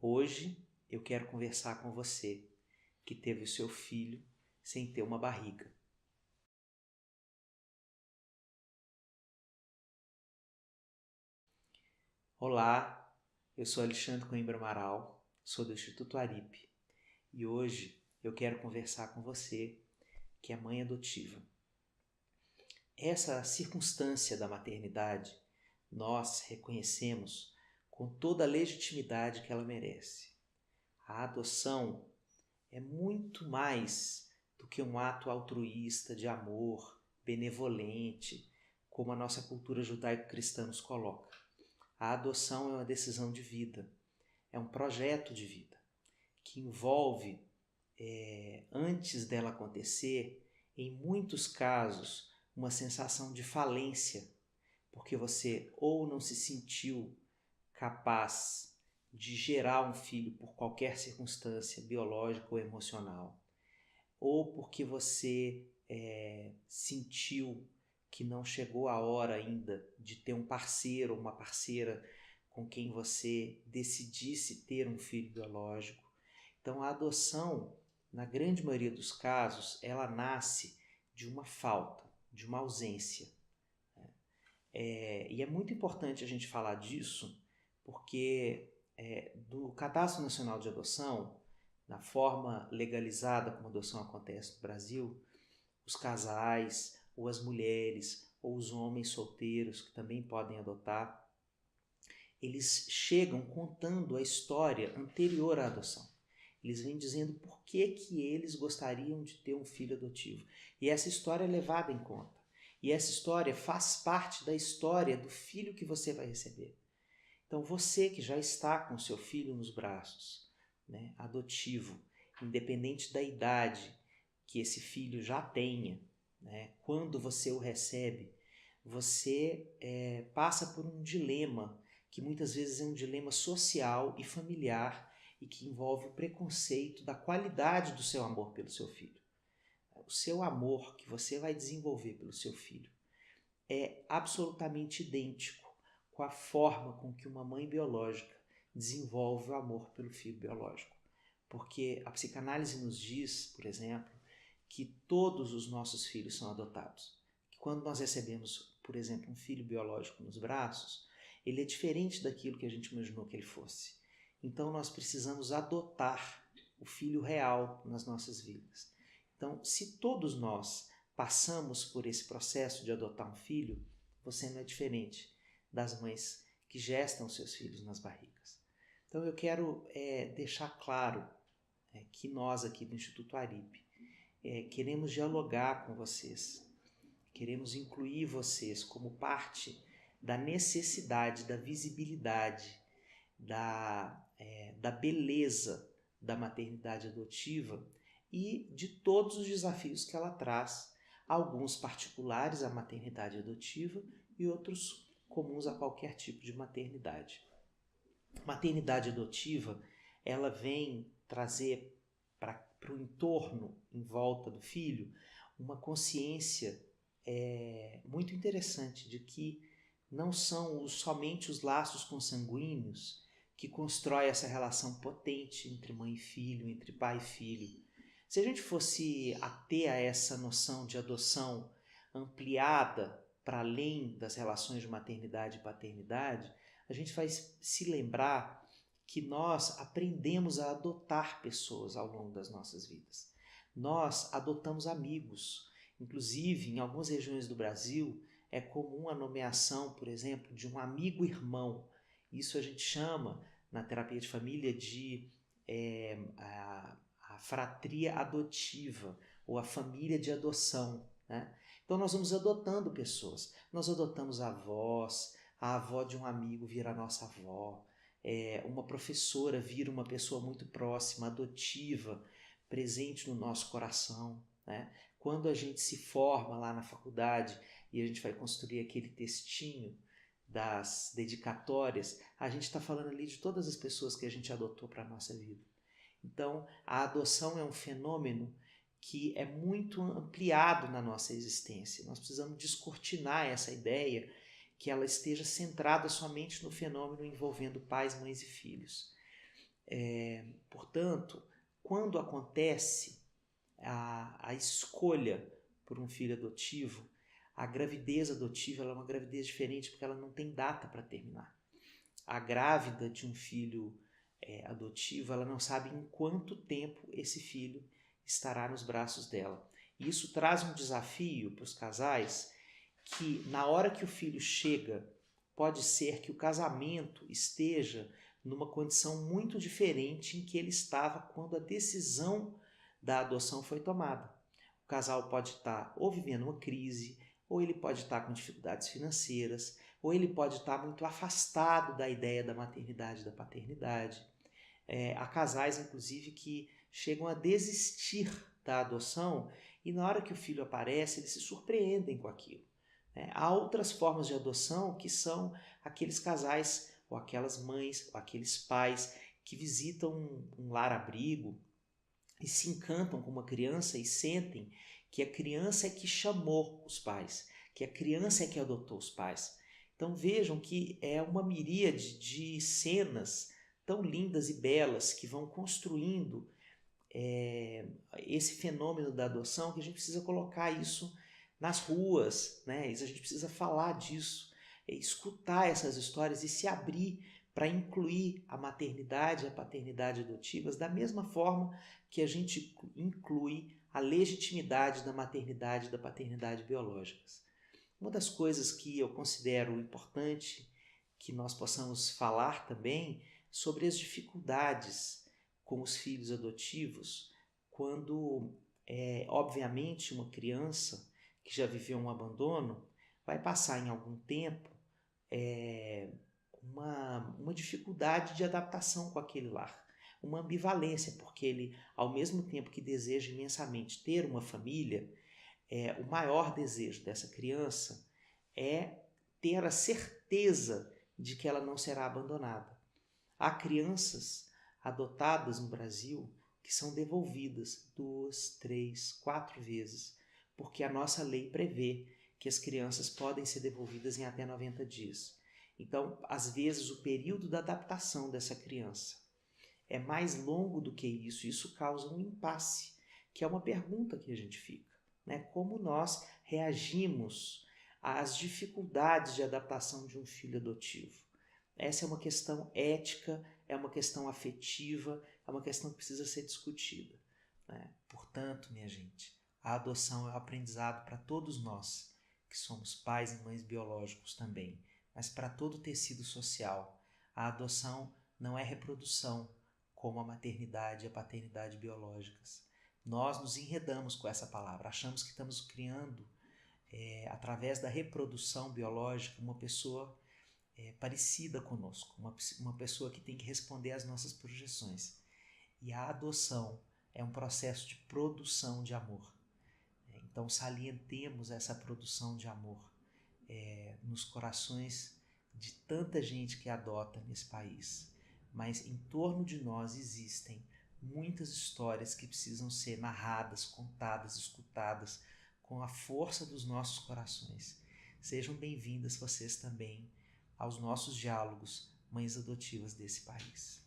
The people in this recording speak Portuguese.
Hoje eu quero conversar com você que teve o seu filho sem ter uma barriga. Olá, eu sou Alexandre Coimbra Amaral, sou do Instituto Aripe e hoje eu quero conversar com você que é mãe adotiva. Essa circunstância da maternidade nós reconhecemos com toda a legitimidade que ela merece. A adoção é muito mais do que um ato altruísta de amor, benevolente, como a nossa cultura judaico-cristã nos coloca. A adoção é uma decisão de vida, é um projeto de vida, que envolve, antes dela acontecer, em muitos casos, uma sensação de falência, porque você ou não se sentiu capaz de gerar um filho por qualquer circunstância biológica ou emocional, ou porque você sentiu que não chegou a hora ainda de ter um parceiro ou uma parceira com quem você decidisse ter um filho biológico. Então a adoção, na grande maioria dos casos, ela nasce de uma falta, de uma ausência. E é muito importante a gente falar disso, porque do Cadastro Nacional de Adoção, na forma legalizada como a adoção acontece no Brasil, os casais, ou as mulheres, ou os homens solteiros que também podem adotar, eles chegam contando a história anterior à adoção. Eles vêm dizendo por que eles gostariam de ter um filho adotivo. E essa história é levada em conta. E essa história faz parte da história do filho que você vai receber. Então você que já está com seu filho nos braços, né, adotivo, independente da idade que esse filho já tenha, né, quando você o recebe, você passa por um dilema que muitas vezes é um dilema social e familiar e que envolve o preconceito da qualidade do seu amor pelo seu filho. O seu amor que você vai desenvolver pelo seu filho é absolutamente idêntico com a forma com que uma mãe biológica desenvolve o amor pelo filho biológico. Porque a psicanálise nos diz, por exemplo, que todos os nossos filhos são adotados. Que quando nós recebemos, por exemplo, um filho biológico nos braços, ele é diferente daquilo que a gente imaginou que ele fosse. Então nós precisamos adotar o filho real nas nossas vidas. Então, se todos nós passamos por esse processo de adotar um filho, você não é diferente das mães que gestam seus filhos nas barrigas. Então eu quero deixar claro que nós aqui do Instituto Aripe queremos dialogar com vocês, queremos incluir vocês como parte da necessidade, da visibilidade, da beleza da maternidade adotiva e de todos os desafios que ela traz, alguns particulares à maternidade adotiva e outros comuns a qualquer tipo de maternidade. Maternidade adotiva, ela vem trazer para o entorno em volta do filho uma consciência muito interessante de que não são somente os laços consanguíneos que constroem essa relação potente entre mãe e filho, entre pai e filho. Se a gente fosse ater a essa noção de adoção ampliada para além das relações de maternidade e paternidade, a gente vai se lembrar que nós aprendemos a adotar pessoas ao longo das nossas vidas. Nós adotamos amigos. Inclusive, em algumas regiões do Brasil, é comum a nomeação, por exemplo, de um amigo-irmão. Isso a gente chama, na terapia de família, de a fratria adotiva ou a família de adoção. Né? Então nós vamos adotando pessoas. Nós adotamos avós, a avó de um amigo vira a nossa avó, uma professora vira uma pessoa muito próxima, adotiva, presente no nosso coração. Né? Quando a gente se forma lá na faculdade e a gente vai construir aquele textinho das dedicatórias, a gente está falando ali de todas as pessoas que a gente adotou para a nossa vida. Então, a adoção é um fenômeno que é muito ampliado na nossa existência. Nós precisamos descortinar essa ideia que ela esteja centrada somente no fenômeno envolvendo pais, mães e filhos. Portanto, quando acontece a escolha por um filho adotivo, a gravidez adotiva ela é uma gravidez diferente porque ela não tem data para terminar. A grávida de um filho adotivo, ela não sabe em quanto tempo esse filho estará nos braços dela. E isso traz um desafio para os casais que na hora que o filho chega, pode ser que o casamento esteja numa condição muito diferente em que ele estava quando a decisão da adoção foi tomada. O casal pode estar ou vivendo uma crise, ou ele pode estar com dificuldades financeiras, ou ele pode estar muito afastado da ideia da maternidade e da paternidade. Há casais, inclusive, que chegam a desistir da adoção e na hora que o filho aparece, eles se surpreendem com aquilo. Há outras formas de adoção que são aqueles casais ou aquelas mães ou aqueles pais que visitam um lar-abrigo e se encantam com uma criança e sentem que a criança é que chamou os pais, que a criança é que adotou os pais. Então vejam que é uma miríade de cenas tão lindas e belas que vão construindo esse fenômeno da adoção, que a gente precisa colocar isso nas ruas, né? A gente precisa falar disso, escutar essas histórias e se abrir para incluir a maternidade e a paternidade adotivas da mesma forma que a gente inclui a legitimidade da maternidade e da paternidade biológicas. Uma das coisas que eu considero importante que nós possamos falar também sobre as dificuldades com os filhos adotivos quando, obviamente, uma criança que já viveu um abandono vai passar em algum tempo uma dificuldade de adaptação com aquele lar, uma ambivalência, porque ele, ao mesmo tempo que deseja imensamente ter uma família, o maior desejo dessa criança é ter a certeza de que ela não será abandonada. Há crianças adotadas no Brasil que são devolvidas 2, 3, 4 vezes, porque a nossa lei prevê que as crianças podem ser devolvidas em até 90 dias. Então, às vezes, o período da adaptação dessa criança é mais longo do que isso. Isso causa um impasse, que é uma pergunta que a gente fica, né? Como nós reagimos às dificuldades de adaptação de um filho adotivo? Essa é uma questão ética, é uma questão afetiva, é uma questão que precisa ser discutida, né? Portanto, minha gente, a adoção é um aprendizado para todos nós, que somos pais e mães biológicos também, mas para todo o tecido social. A adoção não é reprodução, como a maternidade e a paternidade biológicas. Nós nos enredamos com essa palavra, achamos que estamos criando, através da reprodução biológica, uma pessoa parecida conosco, uma pessoa que tem que responder às nossas projeções. E a adoção é um processo de produção de amor. Então salientemos essa produção de amor nos corações de tanta gente que adota nesse país. Mas em torno de nós existem muitas histórias que precisam ser narradas, contadas, escutadas com a força dos nossos corações. Sejam bem-vindas vocês também aos nossos diálogos, mães adotivas desse país.